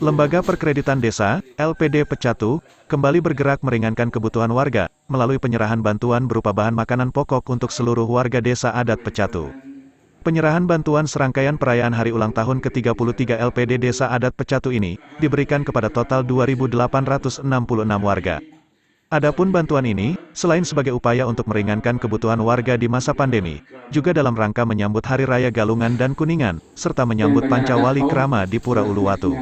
Lembaga Perkreditan Desa, LPD Pecatu, kembali bergerak meringankan kebutuhan warga, melalui penyerahan bantuan berupa bahan makanan pokok untuk seluruh warga desa adat Pecatu. Penyerahan bantuan serangkaian perayaan hari ulang tahun ke-33 LPD Desa Adat Pecatu ini, diberikan kepada total 2.866 warga. Adapun bantuan ini, selain sebagai upaya untuk meringankan kebutuhan warga di masa pandemi, juga dalam rangka menyambut Hari Raya Galungan dan Kuningan, serta menyambut Panca Wali Krama di Pura Uluwatu.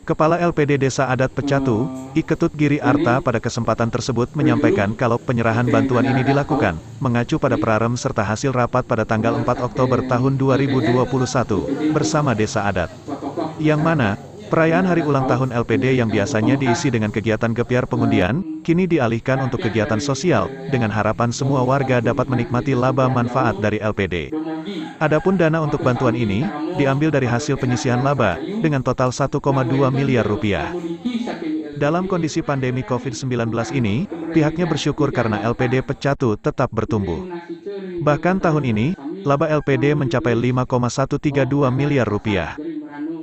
Kepala LPD Desa Adat Pecatu, I Ketut Giri Arta pada kesempatan tersebut menyampaikan kalau penyerahan bantuan ini dilakukan, mengacu pada prarem serta hasil rapat pada tanggal 4 Oktober tahun 2021, bersama Desa Adat. Yang mana, perayaan hari ulang tahun LPD yang biasanya diisi dengan kegiatan gepiar pengundian, kini dialihkan untuk kegiatan sosial, dengan harapan semua warga dapat menikmati laba manfaat dari LPD. Adapun dana untuk bantuan ini, diambil dari hasil penyisihan laba, dengan total 1,2 miliar rupiah. Dalam kondisi pandemi COVID-19 ini, pihaknya bersyukur karena LPD Pecatu tetap bertumbuh. Bahkan tahun ini, laba LPD mencapai 5,132 miliar rupiah.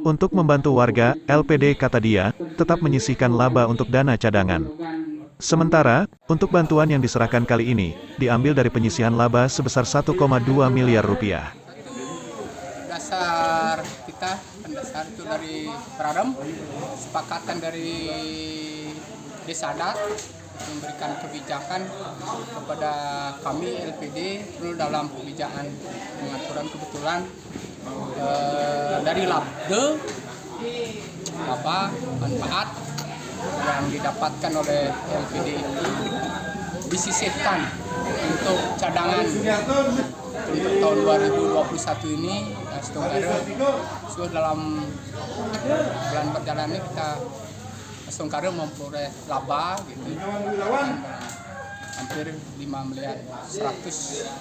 Untuk membantu warga, LPD kata dia, tetap menyisihkan laba untuk dana cadangan. Sementara, untuk bantuan yang diserahkan kali ini, diambil dari penyisihan laba sebesar 1,2 miliar rupiah. Dasar kita, pendasar itu dari Prarem, sepakatan dari Desa Adat, memberikan kebijakan kepada kami LPD perlu dalam kebijakan pengaturan kebetulan dari laba manfaat yang didapatkan oleh LPD disisihkan untuk cadangan untuk tahun 2021 ini. Sudah dalam bulan berjalan ini kita Sungkara memperoleh laba gitu, hampir 5 miliar 130,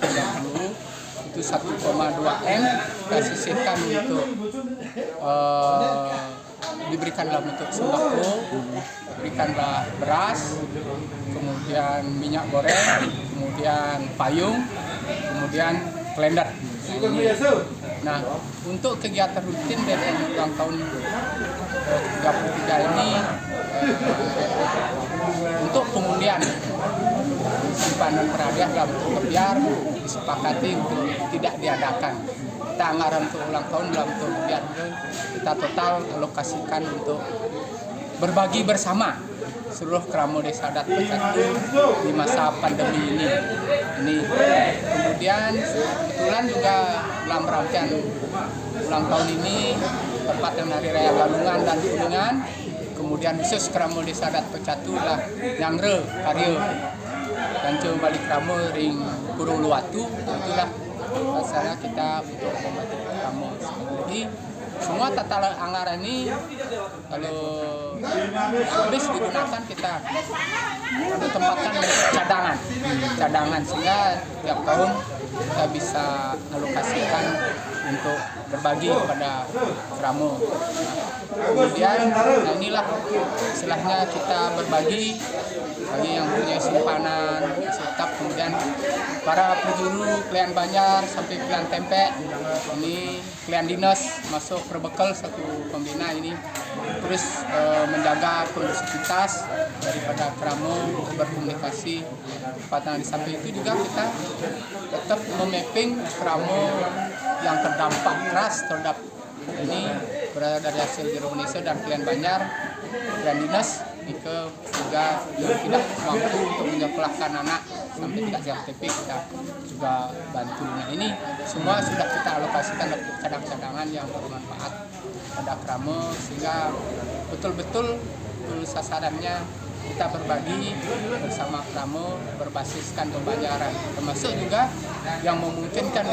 itu 1,2 M kita sisihkan untuk diberikan dalam bentuk sembako, diberikanlah beras, kemudian minyak goreng, kemudian payung, kemudian kalender. Nah, untuk kegiatan rutin dari ulang tahun 33 ini, untuk pengundian simpanan berhadiah dalam bentuk kebiar disepakati untuk tidak diadakan. Kita anggaran untuk ulang tahun dalam bentuk kebiar kita total alokasikan untuk berbagi bersama seluruh Kramo Desa Adat Pecatu di masa pandemi ini. Kemudian kebetulan juga dalam rangkaian ulang tahun ini bertepatan Hari Raya Galungan dan Kuningan, kemudian khusus Kramo Desa Adat Pecatu lah nyangre karya dan coba balik Kramo ring Pura Uluwatu, itulah rasanya kita untuk membantu Kramo. Jadi semua tata anggaran ini kalau habis digunakan kita ada tempatkan cadangan sehingga tiap tahun kita bisa alokasikan untuk berbagi kepada Kramo. Kemudian inilah istilahnya kita berbagi bagi yang punya simpanan tetap, kemudian para penjuru klien Banjar sampai klien Tempe, ini klien dinas masuk berbekal satu pembina ini terus menjaga kondusivitas daripada Kramo berkomunikasi. Pada di samping itu juga kita tetap memapping Kramo yang terdampak keras terhadap ini berada dari hasil di Indonesia dan klien Banjar dan dinas jika juga yang tidak mampu untuk menyekolahkan anak sampai tidak JKTP kita juga bantu. Nah, ini semua sudah kita alokasikan cadangan yang bermanfaat pada Kramo sehingga betul-betul sasarannya kita berbagi bersama Kramo berbasiskan pembayaran, termasuk juga yang memungkinkan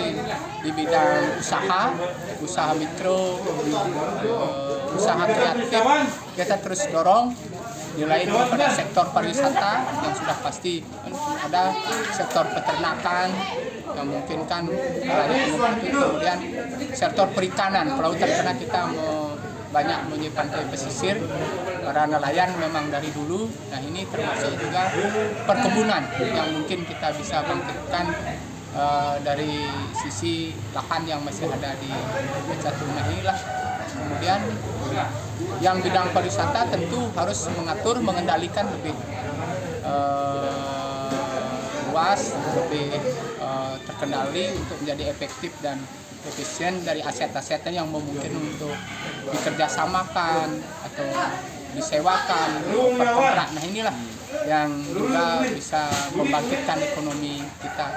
di bidang usaha mikro, usaha kreatif kita terus dorong. Nilai pada sektor pariwisata yang sudah pasti ada sektor peternakan yang memungkinkan kemudian sektor perikanan kelautan karena kita banyak menyimpan pantai pesisir para nelayan memang dari dulu. Nah ini termasuk juga perkebunan yang mungkin kita bisa bangkitkan dari sisi lahan yang masih ada di Pecatu inilah. Kemudian yang bidang pariwisata tentu harus mengatur, mengendalikan lebih luas, lebih terkendali untuk menjadi efektif dan efisien dari aset-asetnya yang memungkinkan untuk dikerjasamakan atau disewakan, kontrak. Nah inilah yang juga bisa membangkitkan ekonomi kita,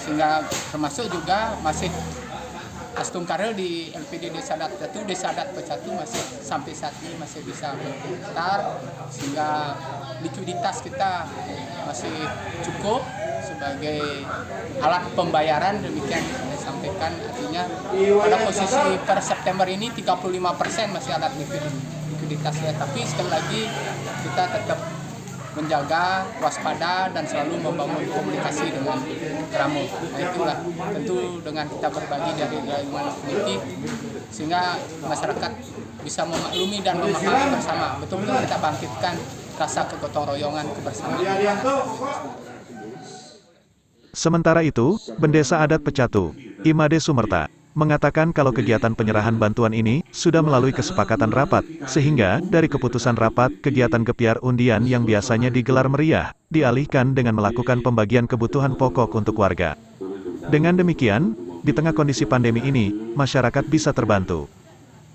sehingga termasuk juga masih Astungkara di LPD Desa Adat Pecatu, Desa Adat Pecatu masih sampai saat ini masih bisa berputar, sehingga likuiditas kita masih cukup sebagai alat pembayaran. Demikian saya sampaikan, artinya pada posisi per September ini 35% masih alat likuiditasnya, tapi sekali lagi kita tetap menjaga, waspada, dan selalu membangun komunikasi dengan Kramo. Nah itulah tentu dengan kita berbagi dari lingkungan politik, sehingga masyarakat bisa memaklumi dan memahami bersama. Betul-betul kita bangkitkan rasa kegotong royongan kebersamaan. Sementara itu, Bendesa Adat Pecatu, Imade Sumerta, mengatakan kalau kegiatan penyerahan bantuan ini sudah melalui kesepakatan rapat, sehingga dari keputusan rapat, kegiatan gepiar undian yang biasanya digelar meriah, dialihkan dengan melakukan pembagian kebutuhan pokok untuk warga. Dengan demikian, di tengah kondisi pandemi ini, masyarakat bisa terbantu.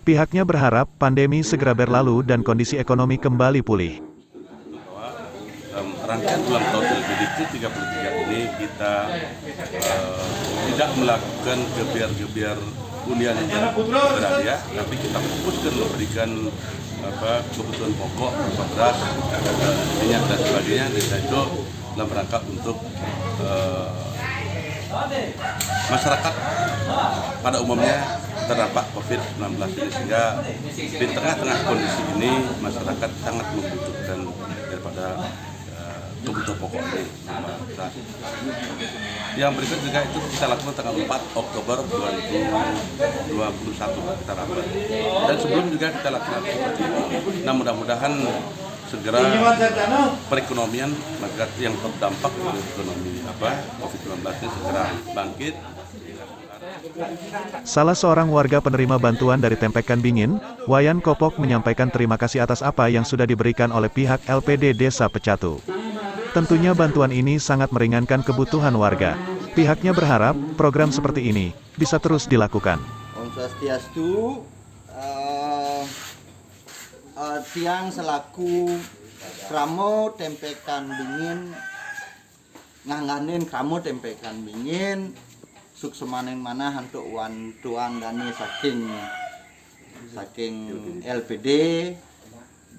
Pihaknya berharap pandemi segera berlalu dan kondisi ekonomi kembali pulih. Rangkaian ulang tahun LPD ke-33 ini kita tidak melakukan gebiar-gebiar undian yang berhadiah, tapi kita fokuskan memberikan kebutuhan pokok berupa beras, minyak dan sebagainya, dan itu dalam rangka untuk masyarakat pada umumnya terdampak COVID-19 ini, sehingga di tengah-tengah kondisi ini masyarakat sangat membutuhkan daripada kebutuhan pokok ini. Nah, yang berikut juga itu kita lakukan tanggal 4 Oktober 2021 kita rapat. Dan sebelum juga kita lakukan seperti itu. Nah mudah-mudahan segera perekonomian masyarakat yang terdampak oleh ekonomi COVID-19 ini segera bangkit. Salah seorang warga penerima bantuan dari Tempekan Bingin, Wayan Kopok, menyampaikan terima kasih atas apa yang sudah diberikan oleh pihak LPD Desa Pecatu. Tentunya bantuan ini sangat meringankan kebutuhan warga. Pihaknya berharap program seperti ini bisa terus dilakukan. Om Swastiastu, tiang selaku Kramo Tempekan Bingin, ngangganin Kramo Tempekan Bingin, suksemaneng mana hantuk wan tuang dani saking LPD,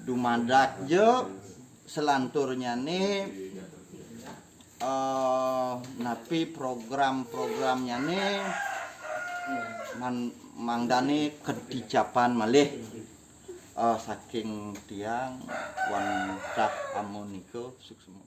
dumadak je selanturnya nih napi program-programnya nih mangdane kedicapan malih saking tiang wan tak amoniko suksema.